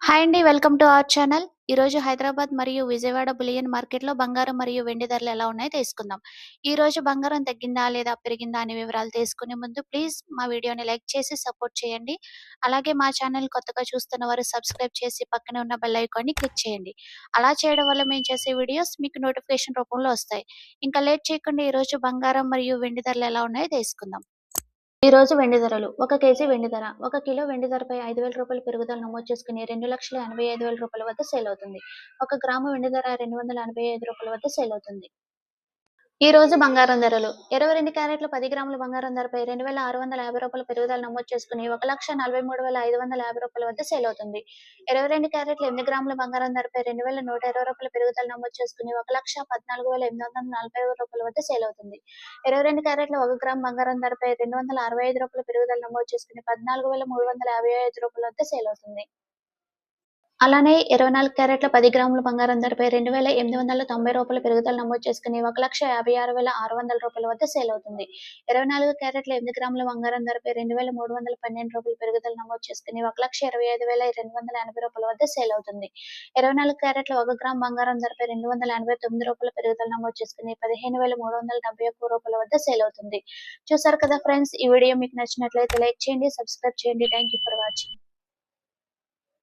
Hi అండి. Welcome to our channel. ఈరోజు హైదరాబాద్ మరియు విజయవాడ బులియన్ మార్కెట్‌లో బంగారం మరియు వెండి ధరలు ఎలా ఉన్నాయో తెలుసుకుందాం. ఈరోజు బంగారం తగ్గిందా లేదా పెరిగిందా అనే వివరాలు తెలుసుకునే ముందు ప్లీజ్ మా వీడియోని లైక్ చేసి సపోర్ట్ చేయండి. అలాగే మా ఛానల్ కొత్తగా చూస్తున్న వారు సబ్స్క్రైబ్ చేసి పక్కనే ఉన్న బెల్ ఐకాన్‌ని క్లిక్ చేయండి. అలా చేయడం వల్ల మేము చేసే వీడియోస్ మీకు నోటిఫికేషన్ రూపంలో వస్తాయి. ఇంకా లేట్ చేయకుండా ఈరోజు బంగారం మరియు వెండి ధరలు ఎలా ఉన్నాయో తెలుసుకుందాం. ఈ రోజు వెండి ధరలు: ఒక కేజీ వెండి ధర: ఒక కిలో వెండి ధరపై రూ. 5,000 పెరుగుదల నమోదు చేసుకుని రూ. 2,85,000 వద్ద సేల్ అవుతుంది. ఒక గ్రాము వెండి ధర రూ. 285 వద్ద సేల్ అవుతుంది. ఈ రోజు బంగారం ధరలు: 22 క్యారెట్ల 10 గ్రాముల బంగారం ధరపై రూ. 2,650 పెరుగుదల నమోదు చేసుకుని రూ. 1,43,550 వద్ద సేల్ అవుతుంది. 22 క్యారెట్ల 8 గ్రాముల బంగారం ధరపై రూ. 2,120 పెరుగుదల నమోదు చేసుకుని రూ. 1,14,840 వద్ద సేల్ అవుతుంది. 22 క్యారెట్ల 1 గ్రాము బంగారం ధరపై రూ. 265 పెరుగుదల నమోదు చేసుకుని రూ. 14,355 వద్ద సేల్ అవుతుంది. అలానే 24 క్యారెట్ల 10 గ్రాముల బంగారం ధరపై రూ. 2,890 పెరుగుదల నమోదు చేసుకుని రూ. 1,56,600 వద్ద సేల్ అవుతుంది. 24 క్యారెట్ల 8 గ్రాముల బంగారం ధరపై రూ. 3,312 పెరుగుదల నమోదు చేసుకుని రూ. 1,25,280 వద్ద సేల్ అవుతుంది. 24 క్యారెట్ల 1 గ్రాము బంగారం ధరపై రూ. 289 పెరుగుదల నమోదు చేసుకుని రూ. 15,371 వద్ద సేల్ అవుతుంది. చూసారు కదా ఫ్రెండ్స్, ఈ వీడియో మీకు నచ్చినట్లయితే లైక్ చేయండి, సబ్స్క్రైబ్ చేయండి. Thank you for watching.